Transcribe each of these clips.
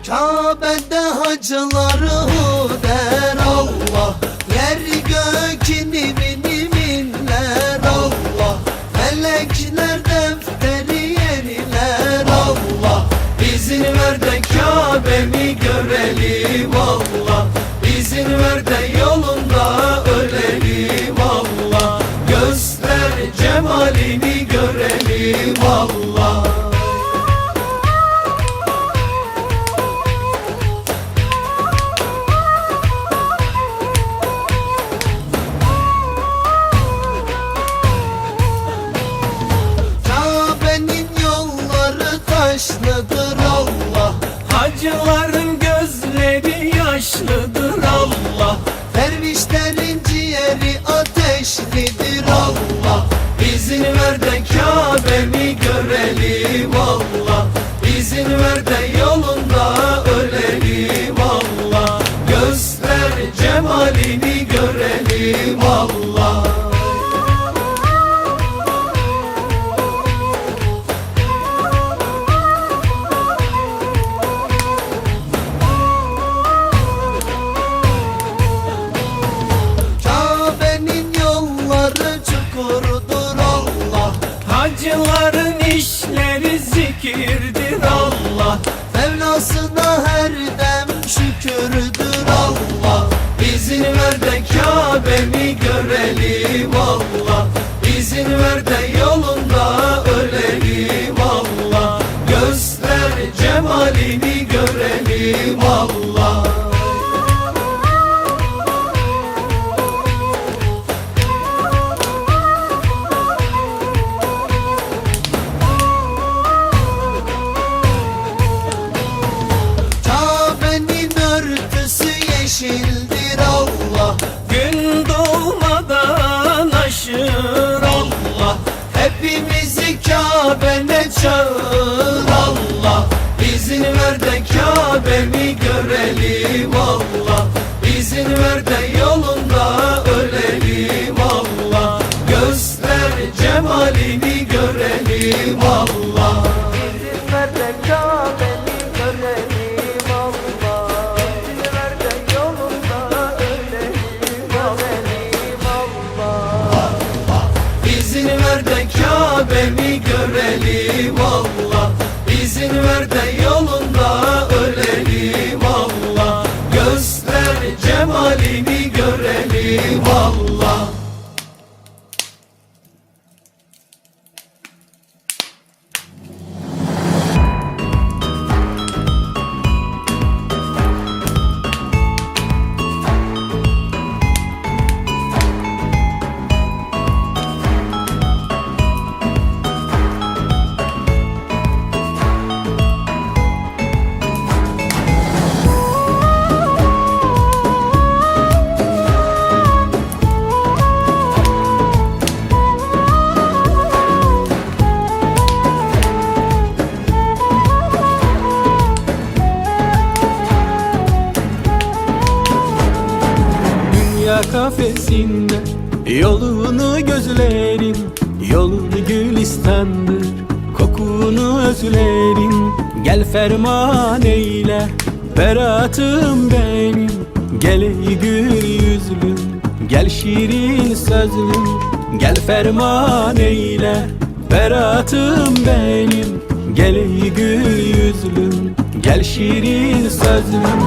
Kabe'de hacıları der Allah, yer gök minler Allah, melekler defteri yeniler Allah. İzin ver de Kabe'mi görelim Allah, İzin ver de yolunda ölelim Allah, göster cemalini görelim Allah. Taşlıdır Allah, hacıların gözleri yaşlıdır Allah, dervişlerin ciğeri ateşlidir Allah. İzin ver de Kabe'mi görelim Allah, İzin ver de yolunda ölelim Allah, göster cemalini görelim Allah. Hacıların işleri zikirdir Allah, Mevlasına her dem şükürdür Allah. İzin ver de Kabe'mi görelim Allah, İzin ver de yolunda ölelim Allah, göster cemalini görelim Allah. Yeşildir Allah, gün doğmadan aşır Allah, hepimizi Kabe'ne çağır Allah. İzin ver de Kabe'mi görelim Allah, İzin ver de yolunda ölelim Allah, göster cemalini görelim Allah. İzin ver de Kabe'mi görelim Allah, İzin ver de yolunda ölelim Allah. İzin ver de Kabe'mi görelim Allah, İzin ver de yolunda ölelim Allah, göster cemalini görelim Allah. Kafesinde yolunu gözlerim, yolunu gülistandır, kokunu özlerim. Gel ferman eyle beratım benim, gel ey gül yüzlüm, gel şirin sözlüm. Gel ferman eyle beratım benim, gel ey gül yüzlüm, gel şirin sözlüm.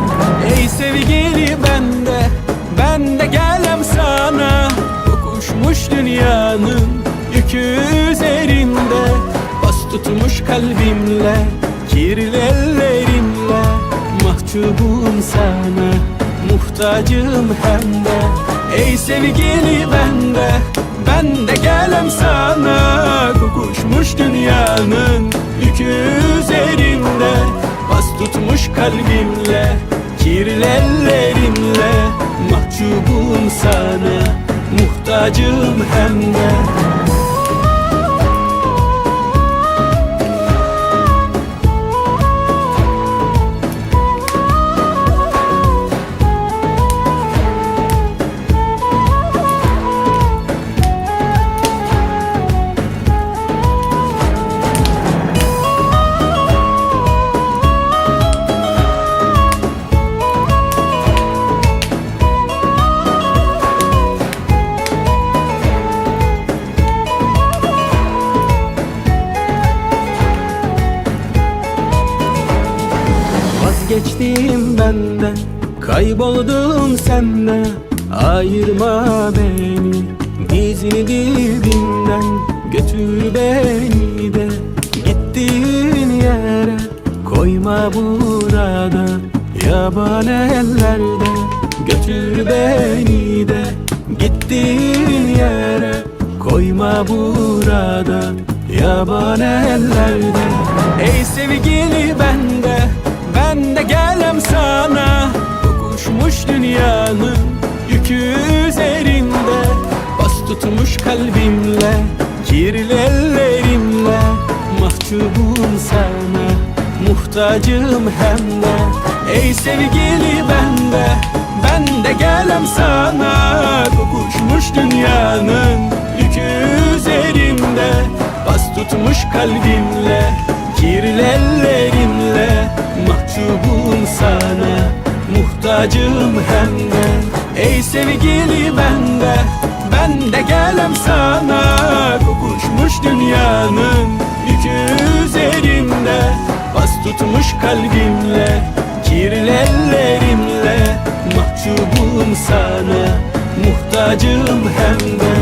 Ey sevgili ben de gelem sana, kokuşmuş dünyanın yükü üzerinde, bas tutmuş kalbimle, kirli ellerinle, mahcubum sana, muhtacım hem de. Ey sevgili ben de gelem sana, kokuşmuş dünyanın yükü üzerinde, bas tutmuş kalbimle, kirli ellerinle, mahcubum sana, muhtacım hem de. vazgeçtim benden, kayboldum sende. Ayırma beni, dizini dibinden, götür beni de gittiğin yere. Koyma burada yaban ellerde, götür beni de gittiğin yere. Koyma burada yaban ellerde. Ey sevgili ben de gelem sana. Kokuşmuş dünyanın yükü üzerinde, bas tutmuş kalbimle, kirli ellerimle. Mahcubum sana, muhtacım hem de. Ey sevgili ben de gelem sana. Kokuşmuş dünyanın yükü üzerimde, bas tutmuş kalbimle, kirli ellerimle. Mahcubum sana, muhtacım hem de. Ey sevgili ben de gelem sana. Kokuşmuş dünyanın yükü üzerimde, bas tutmuş kalbimle, kirli ellerimle. Mahcubum sana, muhtacım hem de.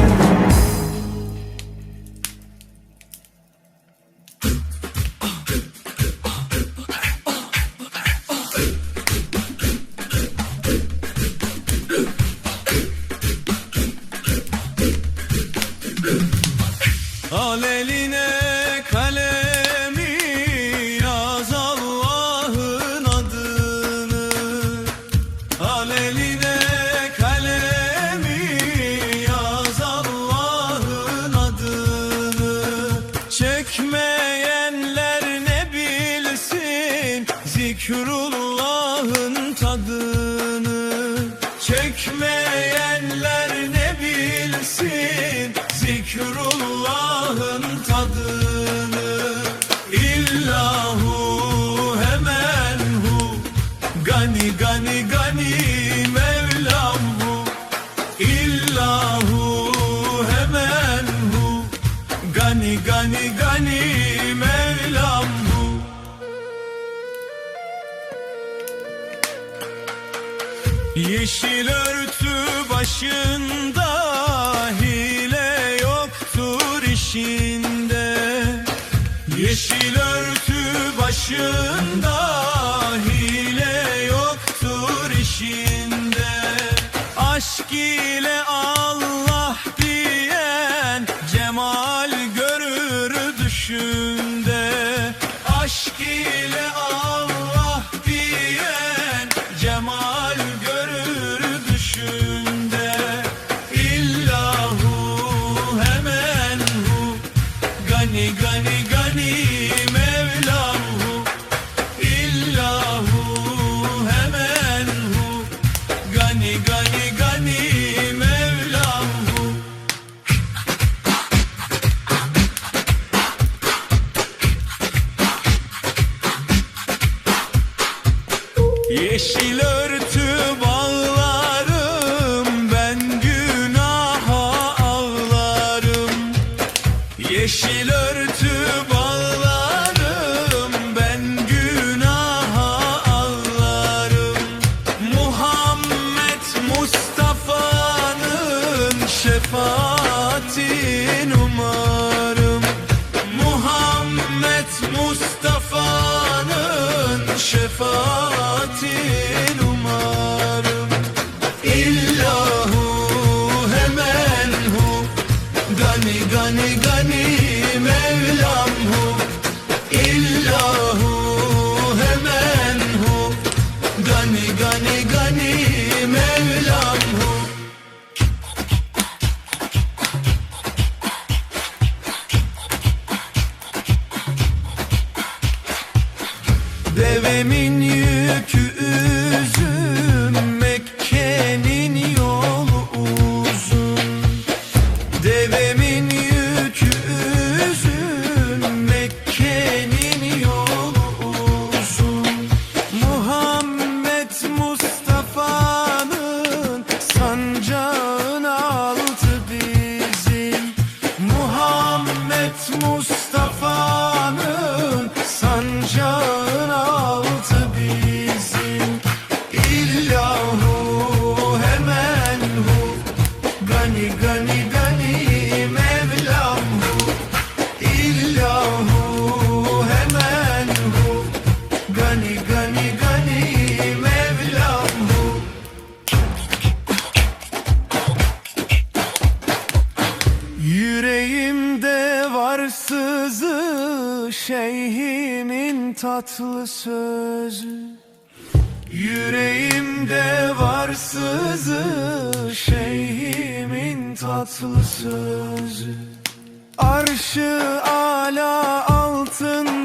Al eline kalemi, yaz Allah'ın adını. Al eline kalemi, yaz Allah'ın adını. Çekmeyenler ne bilsin zikrullah'ın tadını. Çekmeyenler ne bilsin zikrullah'ın tadını. İllahu hemen hu, gani gani gani Mevlam hu. İllahu hemen hu, gani gani gani Mevlam hu. Yeşil örtü başında, hile yoktur işinde. Yeşil örtü başında, hile yoktur işinde. Aşk ile Allah diyen cemal görür düşünde. Aşk ile Allah diyen cemal görür düşünde. İllahu hemen hu, gani gani gani Mevlam hu. İllahu hemen hu, gani gani gani Mevlam hu. Yeşil örtü bağlarım, ben günaha ağlarım. Yeşil örtü bağlarım, ben günaha ağlarım. Muhammed Mustafa'nın şefaatin umarım. Muhammed Mustafa'nın şefaatin umarım. İllahu hemen hu, gani gani gani Mevlam hu. İllahu hemen hu, gani gani gani Mevlam hu. Devemin yükü üzüm, Mekke'nin yolu uzun. Devemin yükü üzüm, Mekke'nin yolu uzun. Muhammed Mustafa'nın sancağın altı bizim. Muhammed Mustafa'nın sancağın altı bizim. Şeyhimin tatlı sözü, yüreğimde var sızı. Şeyhimin tatlı sözü, arşı ala altın